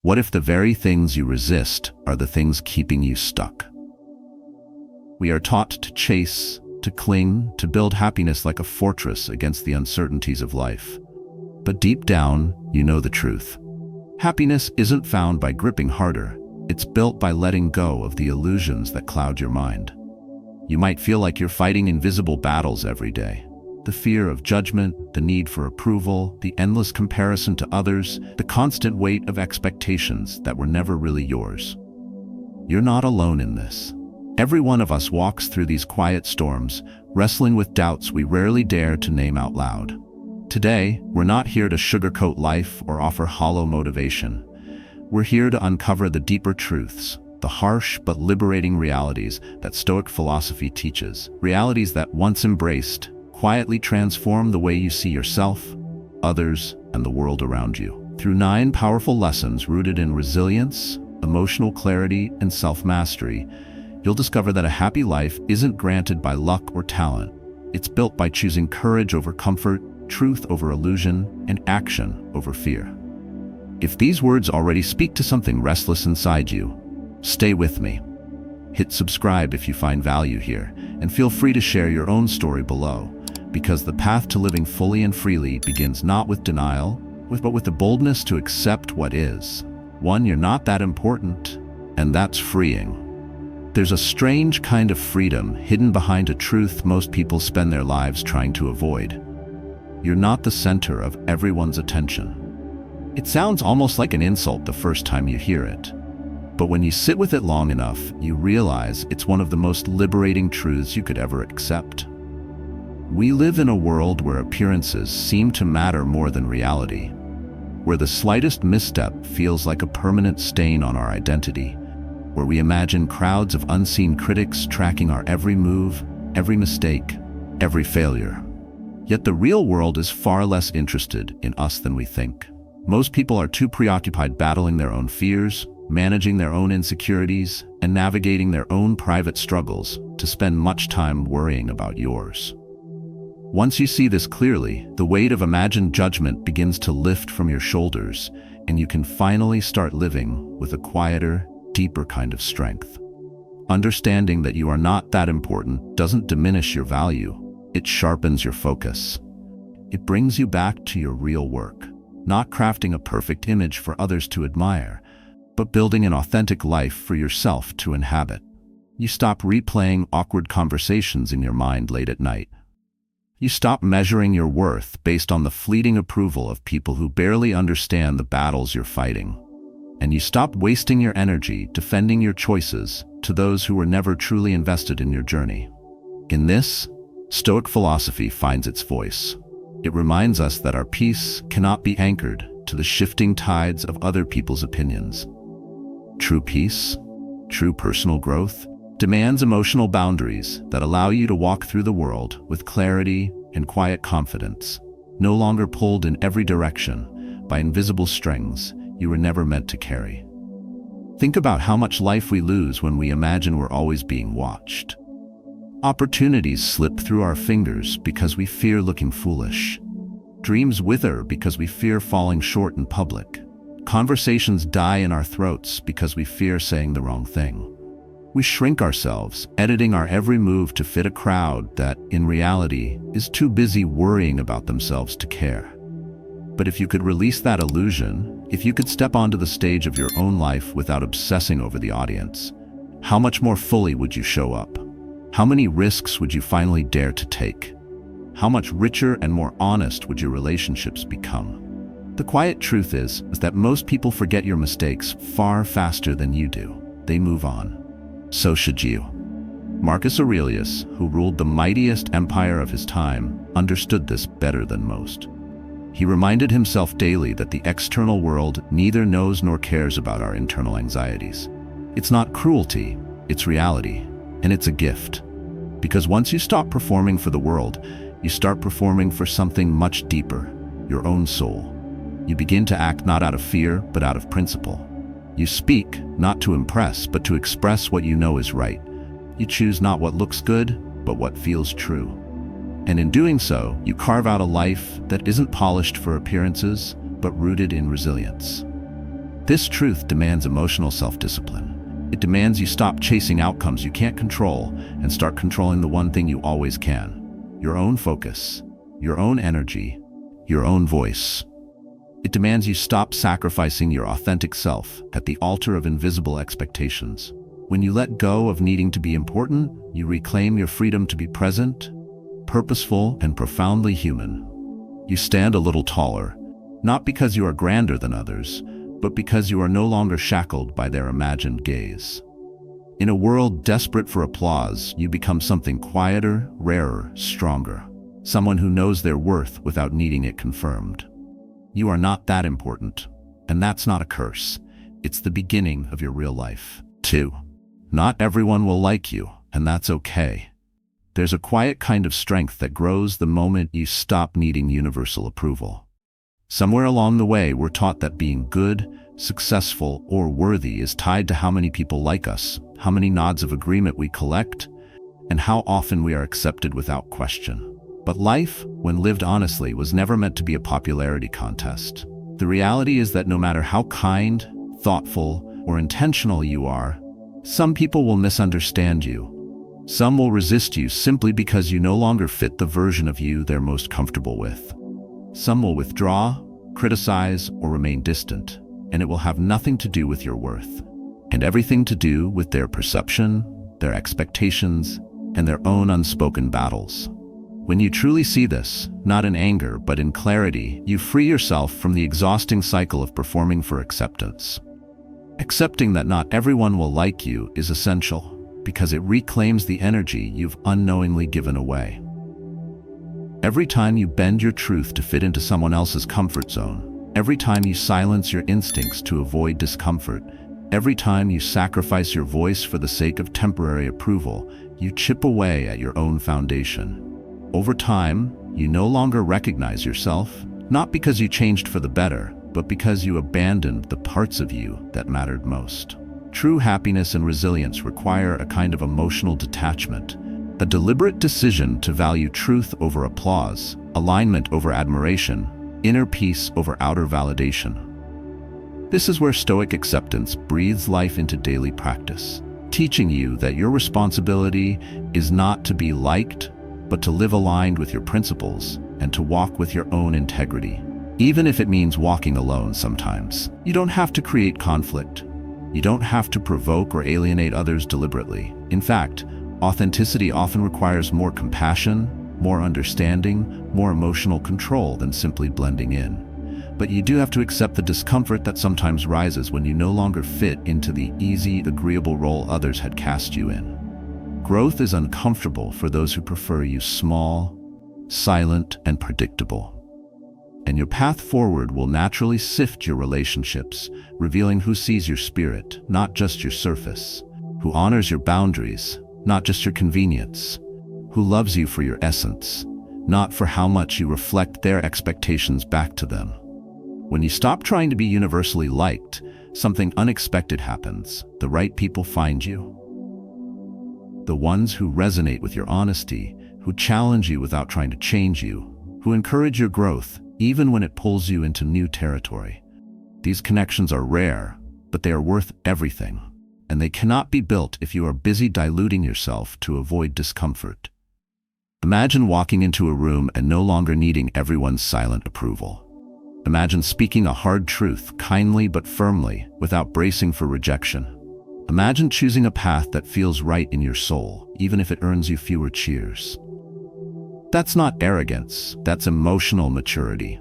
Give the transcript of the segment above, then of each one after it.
What if the very things you resist are the things keeping you stuck? We are taught to chase, to cling, to build happiness like a fortress against the uncertainties of life. But deep down, you know the truth. Happiness isn't found by gripping harder. It's built by letting go of the illusions that cloud your mind. You might feel like you're fighting invisible battles every day. The fear of judgment, the need for approval, the endless comparison to others, the constant weight of expectations that were never really yours. You're not alone in this. Every one of us walks through these quiet storms, wrestling with doubts we rarely dare to name out loud. Today, we're not here to sugarcoat life or offer hollow motivation. We're here to uncover the deeper truths, the harsh but liberating realities that Stoic philosophy teaches, realities that once embraced, quietly transform the way you see yourself, others, and the world around you. Through 9 powerful lessons rooted in resilience, emotional clarity, and self-mastery, you'll discover that a happy life isn't granted by luck or talent. It's built by choosing courage over comfort, truth over illusion, and action over fear. If these words already speak to something restless inside you, stay with me. Hit subscribe if you find value here, and feel free to share your own story below, because the path to living fully and freely begins not with denial, but with the boldness to accept what is. One, you're not that important, and that's freeing. There's a strange kind of freedom hidden behind a truth most people spend their lives trying to avoid. You're not the center of everyone's attention. It sounds almost like an insult the first time you hear it. But when you sit with it long enough, you realize it's one of the most liberating truths you could ever accept. We live in a world where appearances seem to matter more than reality, where the slightest misstep feels like a permanent stain on our identity, where we imagine crowds of unseen critics tracking our every move, every mistake, every failure. Yet the real world is far less interested in us than we think. Most people are too preoccupied battling their own fears, managing their own insecurities, and navigating their own private struggles to spend much time worrying about yours. Once you see this clearly, the weight of imagined judgment begins to lift from your shoulders, and you can finally start living with a quieter, deeper kind of strength. Understanding that you are not that important doesn't diminish your value. It sharpens your focus. It brings you back to your real work, not crafting a perfect image for others to admire, but building an authentic life for yourself to inhabit. You stop replaying awkward conversations in your mind late at night. You stop measuring your worth based on the fleeting approval of people who barely understand the battles you're fighting. And you stop wasting your energy defending your choices to those who were never truly invested in your journey. In this, Stoic philosophy finds its voice. It reminds us that our peace cannot be anchored to the shifting tides of other people's opinions. True peace, true personal growth, demands emotional boundaries that allow you to walk through the world with clarity and quiet confidence, no longer pulled in every direction by invisible strings you were never meant to carry. Think about how much life we lose when we imagine we're always being watched. Opportunities slip through our fingers because we fear looking foolish. Dreams wither because we fear falling short in public. Conversations die in our throats because we fear saying the wrong thing. We shrink ourselves, editing our every move to fit a crowd that, in reality, is too busy worrying about themselves to care. But if you could release that illusion, if you could step onto the stage of your own life without obsessing over the audience, how much more fully would you show up? How many risks would you finally dare to take? How much richer and more honest would your relationships become? The quiet truth is that most people forget your mistakes far faster than you do. They move on. So should you. Marcus Aurelius, who ruled the mightiest empire of his time, understood this better than most. He reminded himself daily that the external world neither knows nor cares about our internal anxieties. It's not cruelty, it's reality. And it's a gift. Because once you stop performing for the world, you start performing for something much deeper, your own soul. You begin to act not out of fear, but out of principle. You speak, not to impress, but to express what you know is right. You choose not what looks good, but what feels true. And in doing so, you carve out a life that isn't polished for appearances, but rooted in resilience. This truth demands emotional self-discipline. It demands you stop chasing outcomes you can't control and start controlling the one thing you always can: your own focus, your own energy, your own voice. It demands you stop sacrificing your authentic self at the altar of invisible expectations. When you let go of needing to be important, you reclaim your freedom to be present, purposeful, and profoundly human. You stand a little taller, not because you are grander than others, but because you are no longer shackled by their imagined gaze. In a world desperate for applause, you become something quieter, rarer, stronger. Someone who knows their worth without needing it confirmed. You are not that important, and that's not a curse. It's the beginning of your real life. 2. Not everyone will like you, and that's okay. There's a quiet kind of strength that grows the moment you stop needing universal approval. Somewhere along the way, we're taught that being good, successful, or worthy is tied to how many people like us, how many nods of agreement we collect, and how often we are accepted without question. But life, when lived honestly, was never meant to be a popularity contest. The reality is that no matter how kind, thoughtful, or intentional you are, some people will misunderstand you. Some will resist you simply because you no longer fit the version of you they're most comfortable with. Some will withdraw, criticize, or remain distant, and it will have nothing to do with your worth, and everything to do with their perception, their expectations, and their own unspoken battles. When you truly see this, not in anger but in clarity, you free yourself from the exhausting cycle of performing for acceptance. Accepting that not everyone will like you is essential, because it reclaims the energy you've unknowingly given away. Every time you bend your truth to fit into someone else's comfort zone, every time you silence your instincts to avoid discomfort, every time you sacrifice your voice for the sake of temporary approval, you chip away at your own foundation. Over time, you no longer recognize yourself, not because you changed for the better, but because you abandoned the parts of you that mattered most. True happiness and resilience require a kind of emotional detachment, a deliberate decision to value truth over applause, alignment over admiration, inner peace over outer validation. This is where Stoic acceptance breathes life into daily practice, teaching you that your responsibility is not to be liked, but to live aligned with your principles and to walk with your own integrity, even if it means walking alone sometimes. You don't have to create conflict. You don't have to provoke or alienate others deliberately. In fact, authenticity often requires more compassion, more understanding, more emotional control than simply blending in. But you do have to accept the discomfort that sometimes rises when you no longer fit into the easy, agreeable role others had cast you in. Growth is uncomfortable for those who prefer you small, silent, and predictable. And your path forward will naturally sift your relationships, revealing who sees your spirit, not just your surface, who honors your boundaries, not just your convenience, who loves you for your essence, not for how much you reflect their expectations back to them. When you stop trying to be universally liked, something unexpected happens. The right people find you. The ones who resonate with your honesty, who challenge you without trying to change you, who encourage your growth, even when it pulls you into new territory. These connections are rare, but they are worth everything, and they cannot be built if you are busy diluting yourself to avoid discomfort. Imagine walking into a room and no longer needing everyone's silent approval. Imagine speaking a hard truth kindly but firmly without bracing for rejection. Imagine choosing a path that feels right in your soul, even if it earns you fewer cheers. That's not arrogance, that's emotional maturity.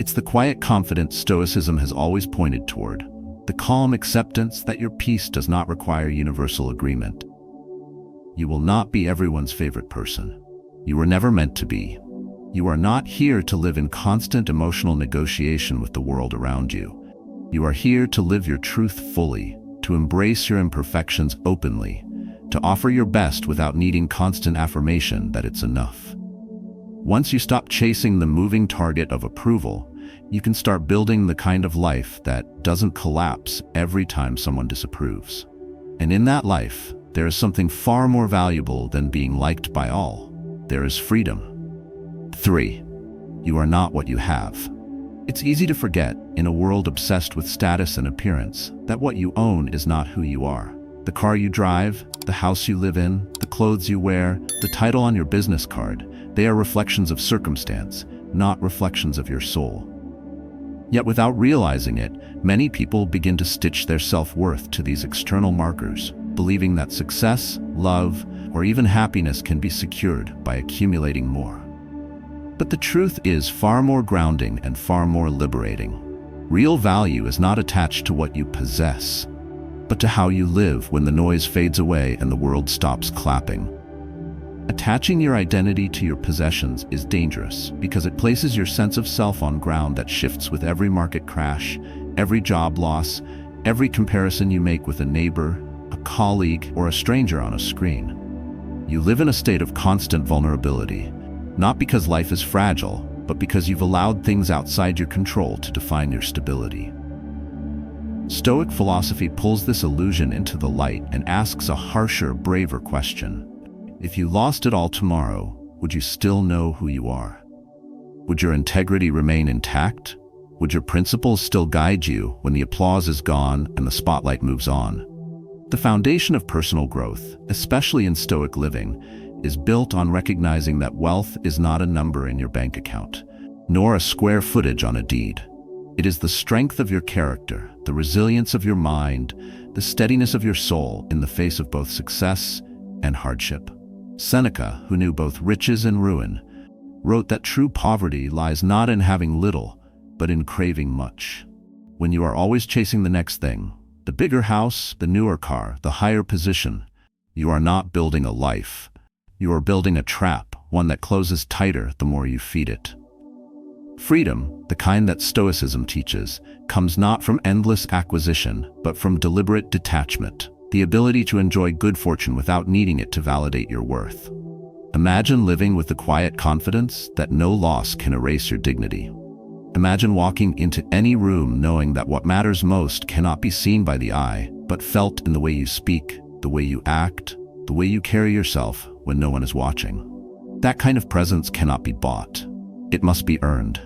It's the quiet confidence Stoicism has always pointed toward, the calm acceptance that your peace does not require universal agreement. You will not be everyone's favorite person. You were never meant to be. You are not here to live in constant emotional negotiation with the world around you. You are here to live your truth fully, to embrace your imperfections openly, to offer your best without needing constant affirmation that it's enough. Once you stop chasing the moving target of approval, you can start building the kind of life that doesn't collapse every time someone disapproves. And in that life, there is something far more valuable than being liked by all. There is freedom. 3. You are not what you have. It's easy to forget, in a world obsessed with status and appearance, that what you own is not who you are. The car you drive, the house you live in, the clothes you wear, the title on your business card, they are reflections of circumstance, not reflections of your soul. Yet without realizing it, many people begin to stitch their self-worth to these external markers, believing that success, love, or even happiness can be secured by accumulating more. But the truth is far more grounding and far more liberating. Real value is not attached to what you possess, but to how you live when the noise fades away and the world stops clapping. Attaching your identity to your possessions is dangerous because it places your sense of self on ground that shifts with every market crash, every job loss, every comparison you make with a neighbor, a colleague, or a stranger on a screen. You live in a state of constant vulnerability, not because life is fragile, but because you've allowed things outside your control to define your stability. Stoic philosophy pulls this illusion into the light and asks a harsher, braver question. If you lost it all tomorrow, would you still know who you are? Would your integrity remain intact? Would your principles still guide you when the applause is gone and the spotlight moves on? The foundation of personal growth, especially in Stoic living, is built on recognizing that wealth is not a number in your bank account, nor a square footage on a deed. It is the strength of your character, the resilience of your mind, the steadiness of your soul in the face of both success and hardship. Seneca, who knew both riches and ruin, wrote that true poverty lies not in having little, but in craving much. When you are always chasing the next thing, the bigger house, the newer car, the higher position, you are not building a life. You are building a trap, one that closes tighter the more you feed it. Freedom, the kind that Stoicism teaches, comes not from endless acquisition, but from deliberate detachment. The ability to enjoy good fortune without needing it to validate your worth. Imagine living with the quiet confidence that no loss can erase your dignity. Imagine walking into any room knowing that what matters most cannot be seen by the eye, but felt in the way you speak, the way you act, the way you carry yourself when no one is watching. That kind of presence cannot be bought. It must be earned.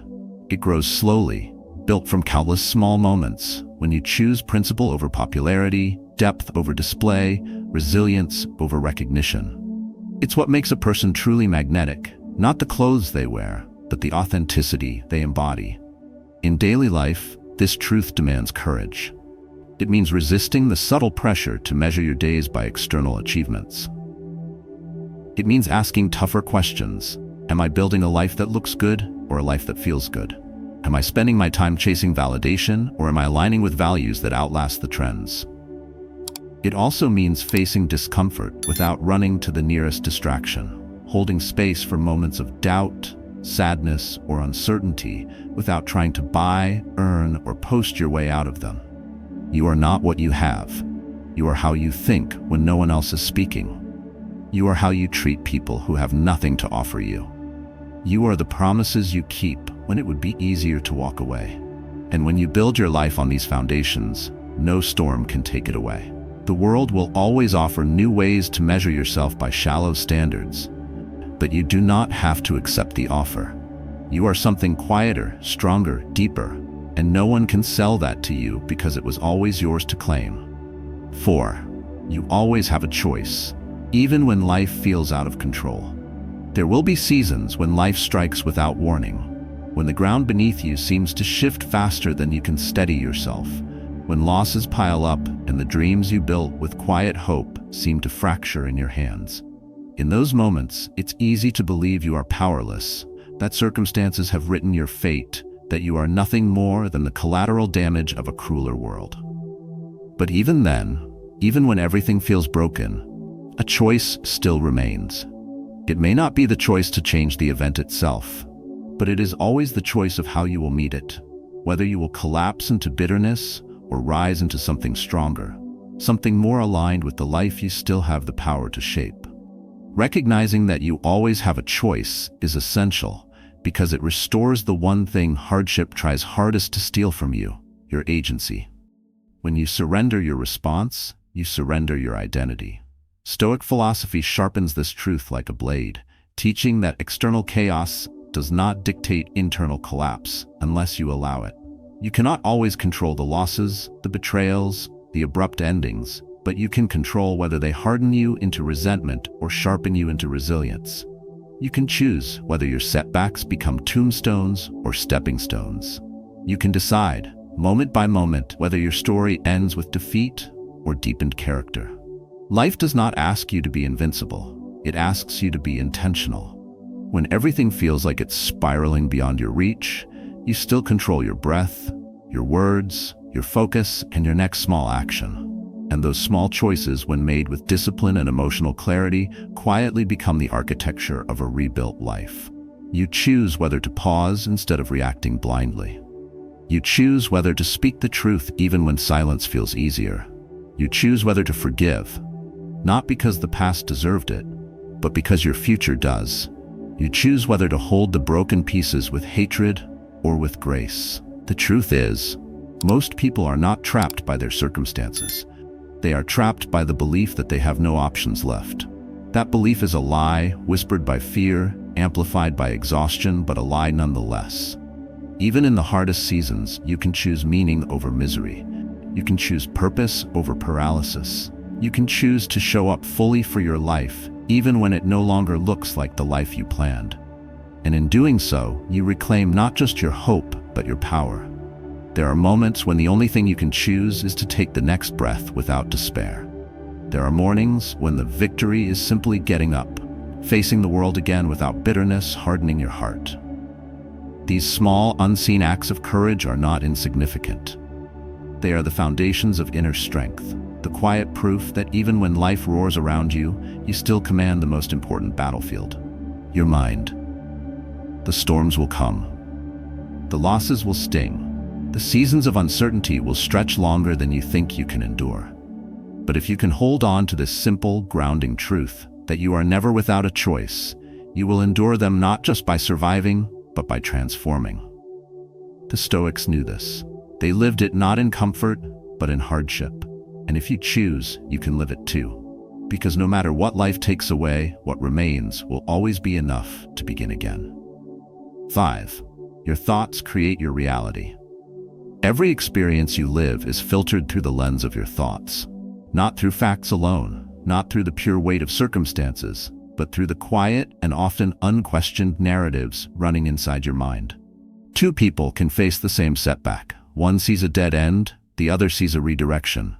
It grows slowly, built from countless small moments, when you choose principle over popularity, depth over display, resilience over recognition. It's what makes a person truly magnetic, not the clothes they wear, but the authenticity they embody. In daily life, this truth demands courage. It means resisting the subtle pressure to measure your days by external achievements. It means asking tougher questions. Am I building a life that looks good or a life that feels good? Am I spending my time chasing validation or am I aligning with values that outlast the trends? It also means facing discomfort without running to the nearest distraction, holding space for moments of doubt, sadness, or uncertainty without trying to buy, earn, or post your way out of them. You are not what you have. You are how you think when no one else is speaking. You are how you treat people who have nothing to offer you. You are the promises you keep when it would be easier to walk away. And when you build your life on these foundations, no storm can take it away. The world will always offer new ways to measure yourself by shallow standards, but you do not have to accept the offer. You are something quieter, stronger, deeper, and no one can sell that to you because it was always yours to claim. 4. You always have a choice, even when life feels out of control. There will be seasons when life strikes without warning, when the ground beneath you seems to shift faster than you can steady yourself, when losses pile up and the dreams you built with quiet hope seem to fracture in your hands. In those moments, it's easy to believe you are powerless, that circumstances have written your fate, that you are nothing more than the collateral damage of a crueler world. But even then, even when everything feels broken, a choice still remains. It may not be the choice to change the event itself, but it is always the choice of how you will meet it, whether you will collapse into bitterness or rise into something stronger, something more aligned with the life you still have the power to shape. Recognizing that you always have a choice is essential because it restores the one thing hardship tries hardest to steal from you, your agency. When you surrender your response, you surrender your identity. Stoic philosophy sharpens this truth like a blade, teaching that external chaos does not dictate internal collapse unless you allow it. You cannot always control the losses, the betrayals, the abrupt endings, but you can control whether they harden you into resentment or sharpen you into resilience. You can choose whether your setbacks become tombstones or stepping stones. You can decide, moment by moment, whether your story ends with defeat or deepened character. Life does not ask you to be invincible. It asks you to be intentional. When everything feels like it's spiraling beyond your reach, you still control your breath, your words, your focus, and your next small action. And those small choices, when made with discipline and emotional clarity, quietly become the architecture of a rebuilt life. You choose whether to pause instead of reacting blindly. You choose whether to speak the truth even when silence feels easier. You choose whether to forgive, not because the past deserved it, but because your future does. You choose whether to hold the broken pieces with hatred or with grace. The truth is, most people are not trapped by their circumstances. They are trapped by the belief that they have no options left. That belief is a lie, whispered by fear, amplified by exhaustion, but a lie nonetheless. Even in the hardest seasons, you can choose meaning over misery. You can choose purpose over paralysis. You can choose to show up fully for your life, even when it no longer looks like the life you planned. And in doing so, you reclaim not just your hope, but your power. There are moments when the only thing you can choose is to take the next breath without despair. There are mornings when the victory is simply getting up, facing the world again without bitterness hardening your heart. These small, unseen acts of courage are not insignificant. They are the foundations of inner strength, the quiet proof that even when life roars around you, you still command the most important battlefield: your mind. The storms will come. The losses will sting. The seasons of uncertainty will stretch longer than you think you can endure. But if you can hold on to this simple, grounding truth, that you are never without a choice, you will endure them not just by surviving, but by transforming. The Stoics knew this. They lived it not in comfort, but in hardship. And if you choose, you can live it too. Because no matter what life takes away, what remains will always be enough to begin again. 5. Your thoughts create your reality. Every experience you live is filtered through the lens of your thoughts. Not through facts alone, not through the pure weight of circumstances, but through the quiet and often unquestioned narratives running inside your mind. Two people can face the same setback. One sees a dead end, the other sees a redirection.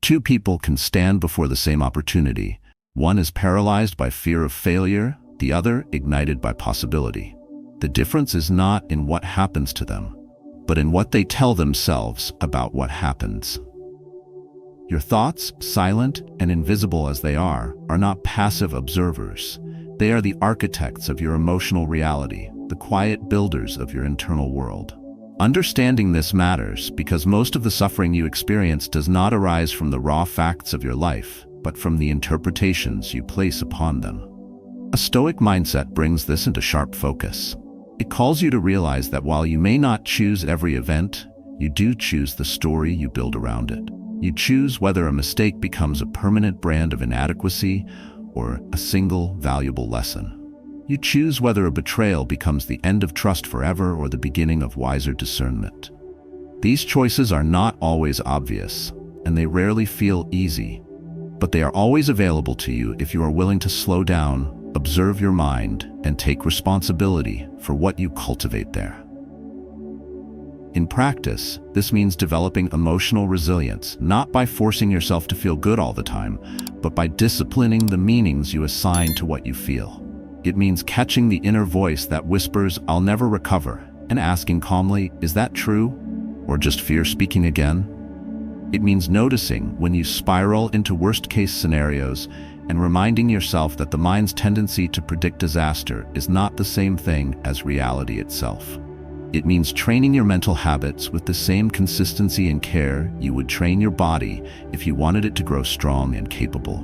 Two people can stand before the same opportunity. One is paralyzed by fear of failure, the other ignited by possibility. The difference is not in what happens to them, but in what they tell themselves about what happens. Your thoughts, silent and invisible as they are not passive observers. They are the architects of your emotional reality, the quiet builders of your internal world. Understanding this matters because most of the suffering you experience does not arise from the raw facts of your life, but from the interpretations you place upon them. A Stoic mindset brings this into sharp focus. It calls you to realize that while you may not choose every event, you do choose the story you build around it. You choose whether a mistake becomes a permanent brand of inadequacy or a single valuable lesson. You choose whether a betrayal becomes the end of trust forever or the beginning of wiser discernment. These choices are not always obvious, and they rarely feel easy, but they are always available to you if you are willing to slow down, observe your mind, and take responsibility for what you cultivate there. In practice, this means developing emotional resilience, not by forcing yourself to feel good all the time, but by disciplining the meanings you assign to what you feel. It means catching the inner voice that whispers, "I'll never recover," and asking calmly, "Is that true? Or just fear speaking again?" It means noticing when you spiral into worst-case scenarios and reminding yourself that the mind's tendency to predict disaster is not the same thing as reality itself. It means training your mental habits with the same consistency and care you would train your body if you wanted it to grow strong and capable.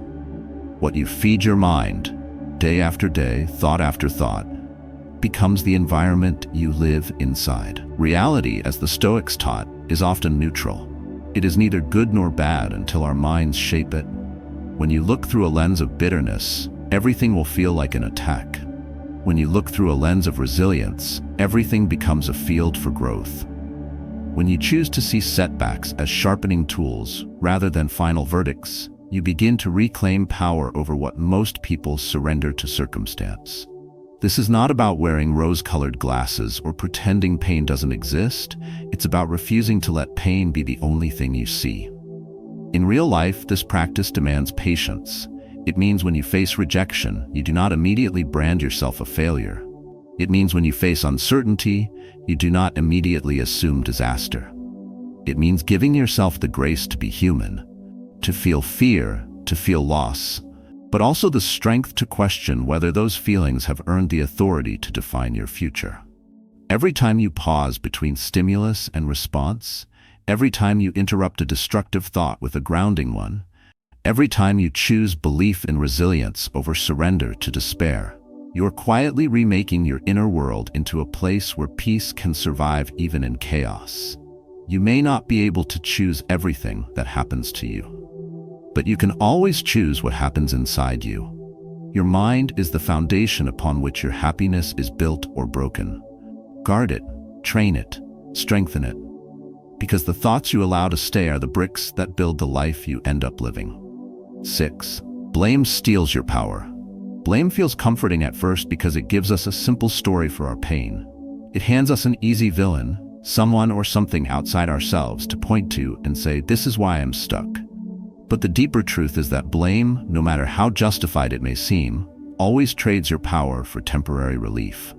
What you feed your mind, day after day, thought after thought, becomes the environment you live inside. Reality, as the Stoics taught, is often neutral. It is neither good nor bad until our minds shape it. When you look through a lens of bitterness, everything will feel like an attack. When you look through a lens of resilience, everything becomes a field for growth. When you choose to see setbacks as sharpening tools rather than final verdicts, you begin to reclaim power over what most people surrender to circumstance. This is not about wearing rose-colored glasses or pretending pain doesn't exist. It's about refusing to let pain be the only thing you see. In real life, this practice demands patience. It means when you face rejection, you do not immediately brand yourself a failure. It means when you face uncertainty, you do not immediately assume disaster. It means giving yourself the grace to be human, to feel fear, to feel loss, but also the strength to question whether those feelings have earned the authority to define your future. Every time you pause between stimulus and response, every time you interrupt a destructive thought with a grounding one, every time you choose belief in resilience over surrender to despair, you're quietly remaking your inner world into a place where peace can survive even in chaos. You may not be able to choose everything that happens to you, but you can always choose what happens inside you. Your mind is the foundation upon which your happiness is built or broken. Guard it, train it, strengthen it, because the thoughts you allow to stay are the bricks that build the life you end up living. 6. Blame steals your power. Blame feels comforting at first because it gives us a simple story for our pain. It hands us an easy villain, someone or something outside ourselves to point to and say, "This is why I'm stuck." But the deeper truth is that blame, no matter how justified it may seem, always trades your power for temporary relief.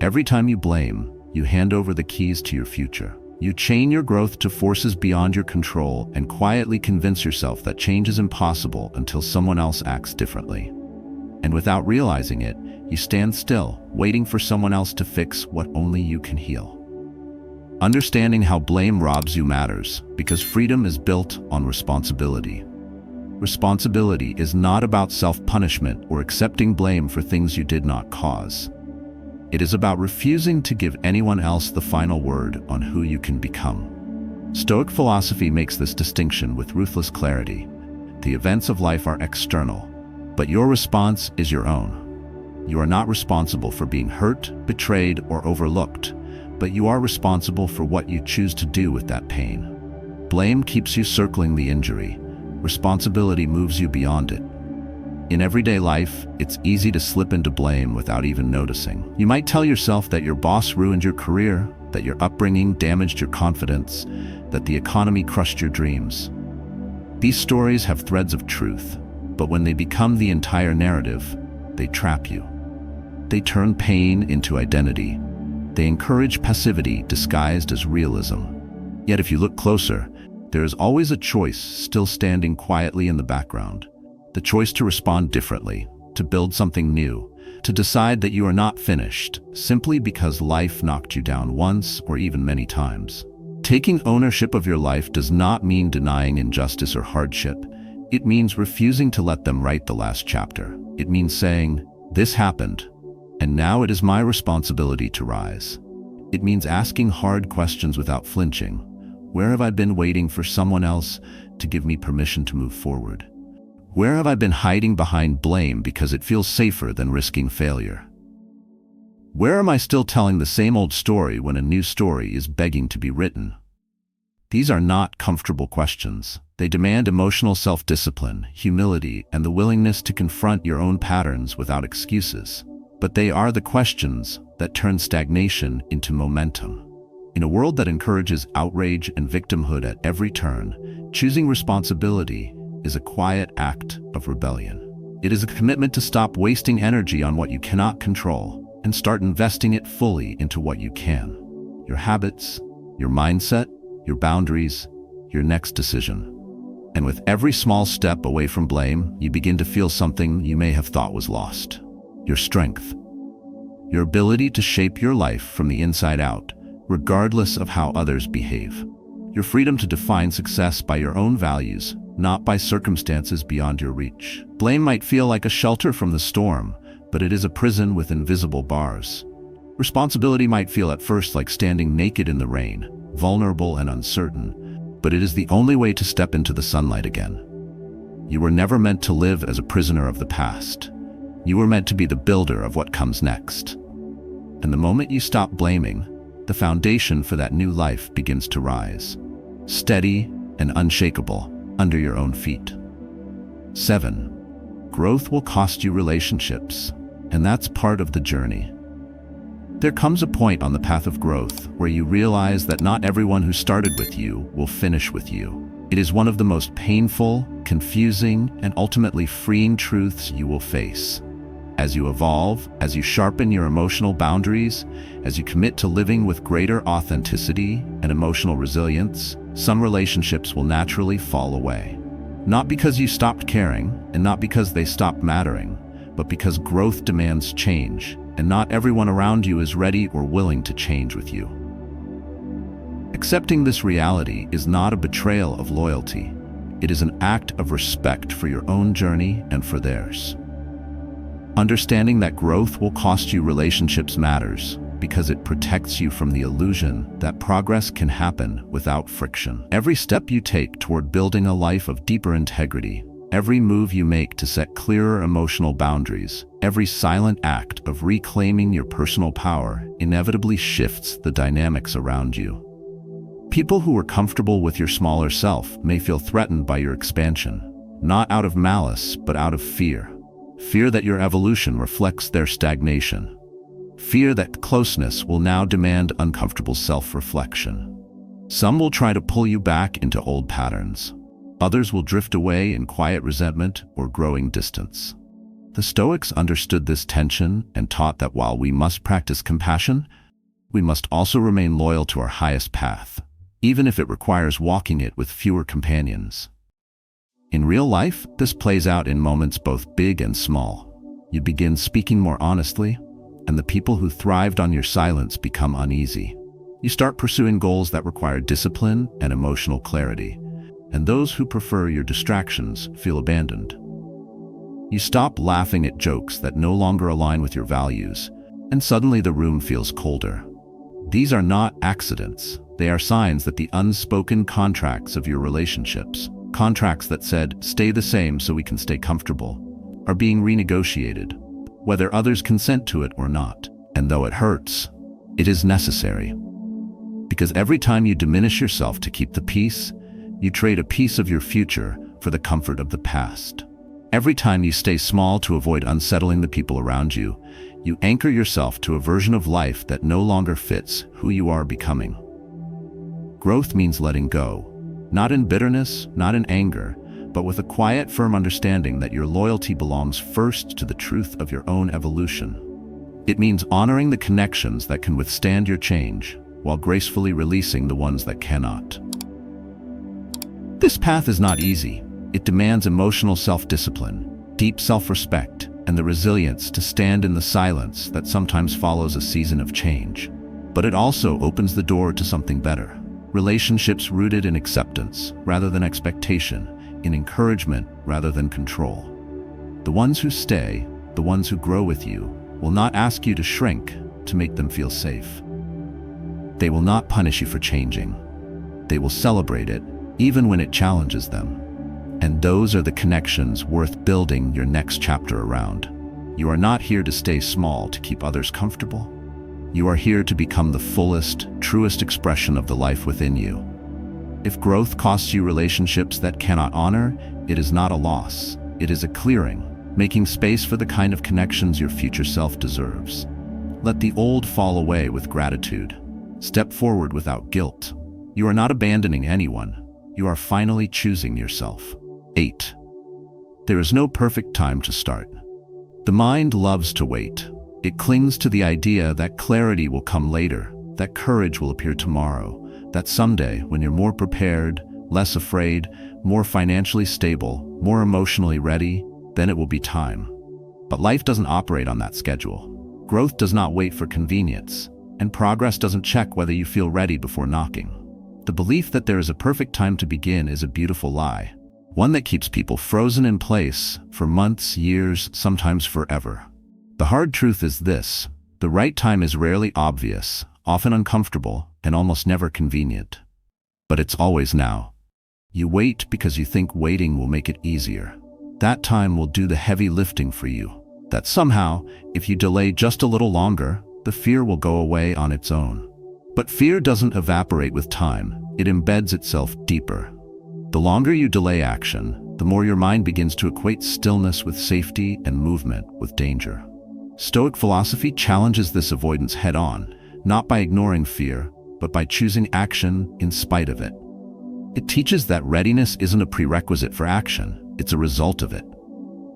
Every time you blame, you hand over the keys to your future. You chain your growth to forces beyond your control and quietly convince yourself that change is impossible until someone else acts differently. And without realizing it, you stand still, waiting for someone else to fix what only you can heal. Understanding how blame robs you matters, because freedom is built on responsibility. Responsibility is not about self-punishment or accepting blame for things you did not cause. It is about refusing to give anyone else the final word on who you can become. Stoic philosophy makes this distinction with ruthless clarity. The events of life are external, but your response is your own. You are not responsible for being hurt, betrayed, or overlooked, but you are responsible for what you choose to do with that pain. Blame keeps you circling the injury. Responsibility moves you beyond it. In everyday life, it's easy to slip into blame without even noticing. You might tell yourself that your boss ruined your career, that your upbringing damaged your confidence, that the economy crushed your dreams. These stories have threads of truth, but when they become the entire narrative, they trap you. They turn pain into identity. They encourage passivity disguised as realism. Yet if you look closer, there is always a choice still standing quietly in the background. The choice to respond differently, to build something new, to decide that you are not finished, simply because life knocked you down once or even many times. Taking ownership of your life does not mean denying injustice or hardship. It means refusing to let them write the last chapter. It means saying, "This happened, and now it is my responsibility to rise." It means asking hard questions without flinching. Where have I been waiting for someone else to give me permission to move forward? Where have I been hiding behind blame because it feels safer than risking failure? Where am I still telling the same old story when a new story is begging to be written? These are not comfortable questions. They demand emotional self-discipline, humility, and the willingness to confront your own patterns without excuses. But they are the questions that turn stagnation into momentum. In a world that encourages outrage and victimhood at every turn, choosing responsibility is a quiet act of rebellion. It is a commitment to stop wasting energy on what you cannot control and start investing it fully into what you can. Your habits, your mindset, your boundaries, your next decision. And with every small step away from blame, you begin to feel something you may have thought was lost. Your strength. Your ability to shape your life from the inside out, regardless of how others behave. Your freedom to define success by your own values, not by circumstances beyond your reach. Blame might feel like a shelter from the storm, but it is a prison with invisible bars. Responsibility might feel at first like standing naked in the rain, vulnerable and uncertain, but it is the only way to step into the sunlight again. You were never meant to live as a prisoner of the past. You were meant to be the builder of what comes next. And the moment you stop blaming, the foundation for that new life begins to rise, steady and unshakable under your own feet. 7. Growth will cost you relationships, and that's part of the journey. There comes a point on the path of growth where you realize that not everyone who started with you will finish with you. It is one of the most painful, confusing, and ultimately freeing truths you will face. As you evolve, as you sharpen your emotional boundaries, as you commit to living with greater authenticity and emotional resilience, some relationships will naturally fall away. Not because you stopped caring, and not because they stopped mattering, but because growth demands change, and not everyone around you is ready or willing to change with you. Accepting this reality is not a betrayal of loyalty. It is an act of respect for your own journey and for theirs. Understanding that growth will cost you relationships matters because it protects you from the illusion that progress can happen without friction. Every step you take toward building a life of deeper integrity, every move you make to set clearer emotional boundaries, every silent act of reclaiming your personal power inevitably shifts the dynamics around you. People who are comfortable with your smaller self may feel threatened by your expansion, not out of malice, but out of fear. Fear that your evolution reflects their stagnation. Fear that closeness will now demand uncomfortable self-reflection. Some will try to pull you back into old patterns. Others will drift away in quiet resentment or growing distance. The Stoics understood this tension and taught that while we must practice compassion, we must also remain loyal to our highest path, even if it requires walking it with fewer companions. In real life, this plays out in moments both big and small. You begin speaking more honestly, and the people who thrived on your silence become uneasy. You start pursuing goals that require discipline and emotional clarity, and those who prefer your distractions feel abandoned. You stop laughing at jokes that no longer align with your values, and suddenly the room feels colder. These are not accidents. They are signs that the unspoken contracts of your relationships, contracts that said, "Stay the same so we can stay comfortable," are being renegotiated, whether others consent to it or not. And though it hurts, it is necessary. Because every time you diminish yourself to keep the peace, you trade a piece of your future for the comfort of the past. Every time you stay small to avoid unsettling the people around you, you anchor yourself to a version of life that no longer fits who you are becoming. Growth means letting go. Not in bitterness, not in anger, but with a quiet, firm understanding that your loyalty belongs first to the truth of your own evolution. It means honoring the connections that can withstand your change, while gracefully releasing the ones that cannot. This path is not easy. It demands emotional self-discipline, deep self-respect, and the resilience to stand in the silence that sometimes follows a season of change. But it also opens the door to something better. Relationships rooted in acceptance rather than expectation, in encouragement rather than control. The ones who stay, the ones who grow with you, will not ask you to shrink to make them feel safe. They will not punish you for changing. They will celebrate it, even when it challenges them. And those are the connections worth building your next chapter around. You are not here to stay small to keep others comfortable. You are here to become the fullest, truest expression of the life within you. If growth costs you relationships that cannot honor, it is not a loss. It is a clearing, making space for the kind of connections your future self deserves. Let the old fall away with gratitude. Step forward without guilt. You are not abandoning anyone. You are finally choosing yourself. 8. There is no perfect time to start. The mind loves to wait. It clings to the idea that clarity will come later, that courage will appear tomorrow, that someday, when you're more prepared, less afraid, more financially stable, more emotionally ready, then it will be time. But life doesn't operate on that schedule. Growth does not wait for convenience, and progress doesn't check whether you feel ready before knocking. The belief that there is a perfect time to begin is a beautiful lie, one that keeps people frozen in place for months, years, sometimes forever. The hard truth is this: the right time is rarely obvious, often uncomfortable, and almost never convenient. But it's always now. You wait because you think waiting will make it easier. That time will do the heavy lifting for you. that somehow, if you delay just a little longer, the fear will go away on its own. But fear doesn't evaporate with time, it embeds itself deeper. The longer you delay action, the more your mind begins to equate stillness with safety and movement with danger. Stoic philosophy challenges this avoidance head-on, not by ignoring fear, but by choosing action in spite of it. It teaches that readiness isn't a prerequisite for action, it's a result of it.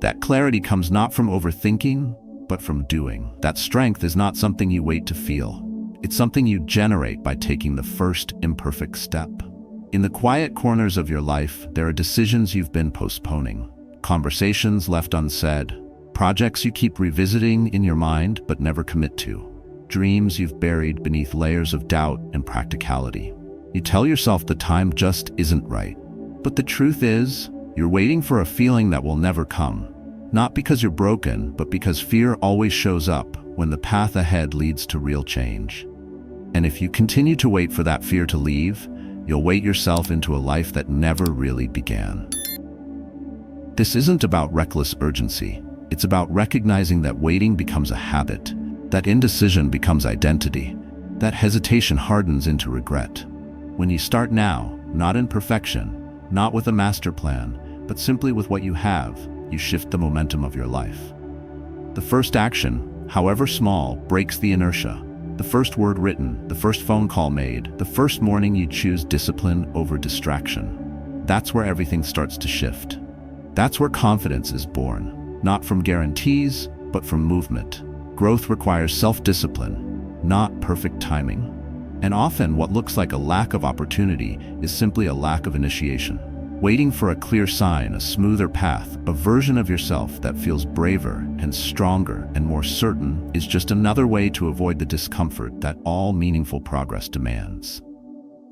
That clarity comes not from overthinking, but from doing. That strength is not something you wait to feel. It's something you generate by taking the first imperfect step. In the quiet corners of your life, there are decisions you've been postponing, conversations left unsaid, projects you keep revisiting in your mind but never commit to, dreams you've buried beneath layers of doubt and practicality. You tell yourself the time just isn't right. But the truth is, you're waiting for a feeling that will never come. Not because you're broken, but because fear always shows up when the path ahead leads to real change. And if you continue to wait for that fear to leave, you'll wait yourself into a life that never really began. This isn't about reckless urgency. It's about recognizing that waiting becomes a habit, that indecision becomes identity, that hesitation hardens into regret. When you start now, not in perfection, not with a master plan, but simply with what you have, you shift the momentum of your life. The first action, however small, breaks the inertia. The first word written, the first phone call made, the first morning you choose discipline over distraction. That's where everything starts to shift. That's where confidence is born, not from guarantees, but from movement. Growth requires self-discipline, not perfect timing. And often what looks like a lack of opportunity is simply a lack of initiation. Waiting for a clear sign, a smoother path, a version of yourself that feels braver and stronger and more certain is just another way to avoid the discomfort that all meaningful progress demands.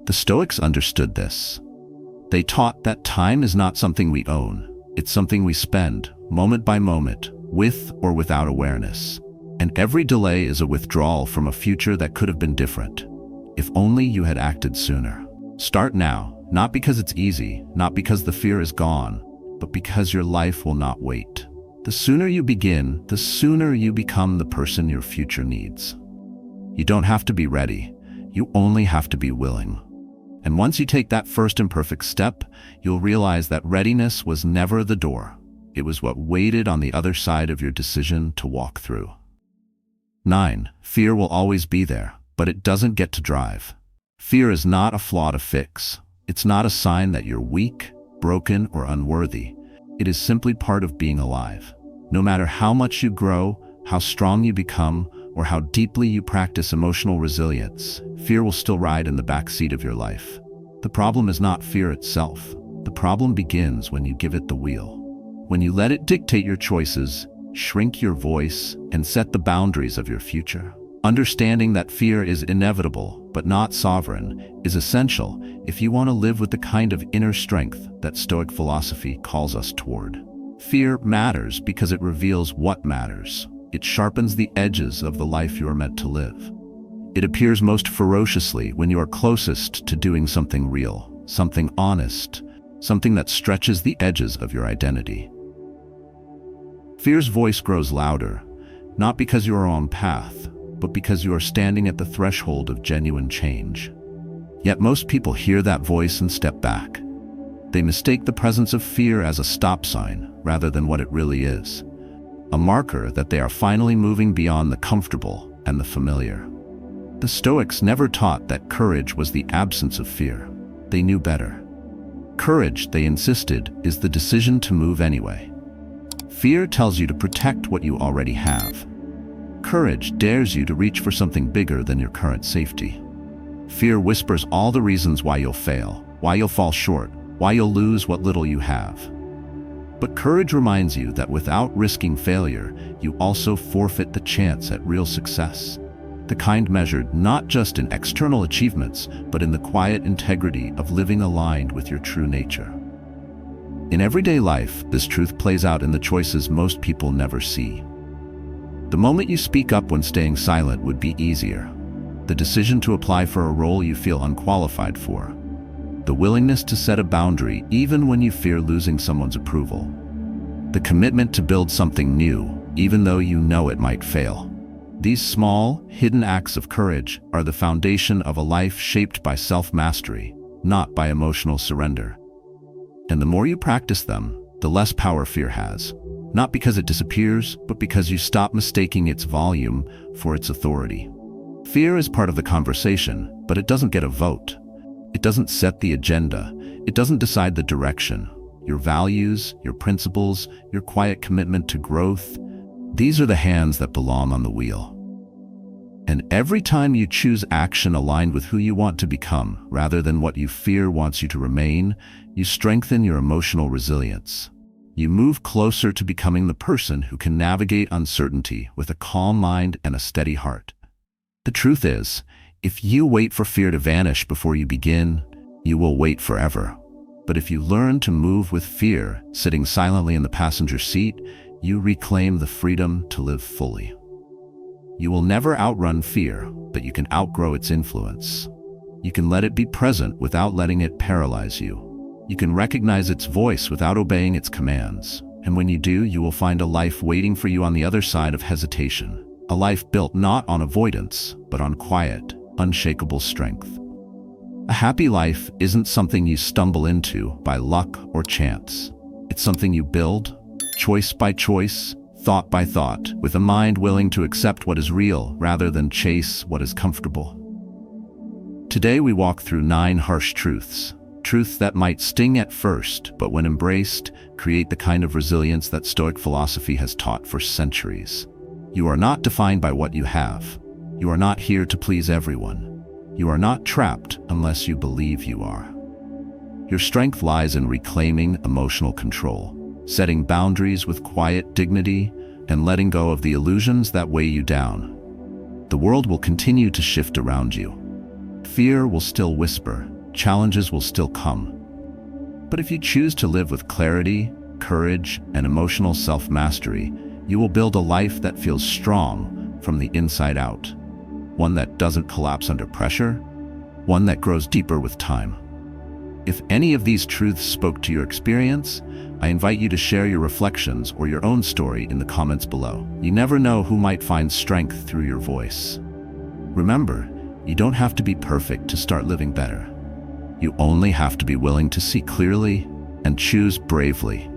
The Stoics understood this. They taught that time is not something we own. It's something we spend, moment by moment, with or without awareness. And every delay is a withdrawal from a future that could have been different. If only you had acted sooner. Start now. Not because it's easy, not because the fear is gone, but because your life will not wait. The sooner you begin, the sooner you become the person your future needs. You don't have to be ready, you only have to be willing. And once you take that first imperfect step, you'll realize that readiness was never the door. It was what waited on the other side of your decision to walk through. 9. Fear will always be there, but it doesn't get to drive. Fear is not a flaw to fix. It's not a sign that you're weak, broken, or unworthy. It is simply part of being alive. No matter how much you grow, how strong you become, or how deeply you practice emotional resilience, fear will still ride in the back seat of your life. The problem is not fear itself. The problem begins when you give it the wheel. When you let it dictate your choices, shrink your voice, and set the boundaries of your future. Understanding that fear is inevitable, but not sovereign, is essential if you want to live with the kind of inner strength that Stoic philosophy calls us toward. Fear matters because it reveals what matters. It sharpens the edges of the life you are meant to live. It appears most ferociously when you are closest to doing something real, something honest, something that stretches the edges of your identity. Fear's voice grows louder, not because you are on path, but because you are standing at the threshold of genuine change. Yet most people hear that voice and step back. They mistake the presence of fear as a stop sign rather than what it really is, a marker that they are finally moving beyond the comfortable and the familiar. The Stoics never taught that courage was the absence of fear. They knew better. Courage, they insisted, is the decision to move anyway. Fear tells you to protect what you already have. Courage dares you to reach for something bigger than your current safety. Fear whispers all the reasons why you'll fail, why you'll fall short, why you'll lose what little you have. But courage reminds you that without risking failure, you also forfeit the chance at real success. The kind measured not just in external achievements, but in the quiet integrity of living aligned with your true nature. In everyday life, this truth plays out in the choices most people never see. The moment you speak up when staying silent would be easier. The decision to apply for a role you feel unqualified for. The willingness to set a boundary even when you fear losing someone's approval. The commitment to build something new, even though you know it might fail. These small, hidden acts of courage are the foundation of a life shaped by self-mastery, not by emotional surrender. And the more you practice them, the less power fear has. Not because it disappears, but because you stop mistaking its volume for its authority. Fear is part of the conversation, but it doesn't get a vote. It doesn't set the agenda. It doesn't decide the direction. Your values, your principles, your quiet commitment to growth, these are the hands that belong on the wheel. And every time you choose action aligned with who you want to become, rather than what you fear wants you to remain, you strengthen your emotional resilience. You move closer to becoming the person who can navigate uncertainty with a calm mind and a steady heart. The truth is, if you wait for fear to vanish before you begin, you will wait forever. But if you learn to move with fear, sitting silently in the passenger seat, you reclaim the freedom to live fully. You will never outrun fear, but you can outgrow its influence. You can let it be present without letting it paralyze you. You can recognize its voice without obeying its commands. And when you do, you will find a life waiting for you on the other side of hesitation. A life built not on avoidance, but on quiet, unshakable strength. A happy life isn't something you stumble into by luck or chance. It's something you build, choice by choice, thought by thought, with a mind willing to accept what is real rather than chase what is comfortable. Today we walk through 9 harsh truths. Truths that might sting at first, but when embraced, create the kind of resilience that Stoic philosophy has taught for centuries. You are not defined by what you have. You are not here to please everyone. You are not trapped unless you believe you are. Your strength lies in reclaiming emotional control, setting boundaries with quiet dignity, and letting go of the illusions that weigh you down. The world will continue to shift around you. Fear will still whisper, challenges will still come. But if you choose to live with clarity, courage, and emotional self-mastery, you will build a life that feels strong from the inside out. One that doesn't collapse under pressure, one that grows deeper with time. If any of these truths spoke to your experience, I invite you to share your reflections or your own story in the comments below. You never know who might find strength through your voice. Remember, you don't have to be perfect to start living better. You only have to be willing to see clearly and choose bravely.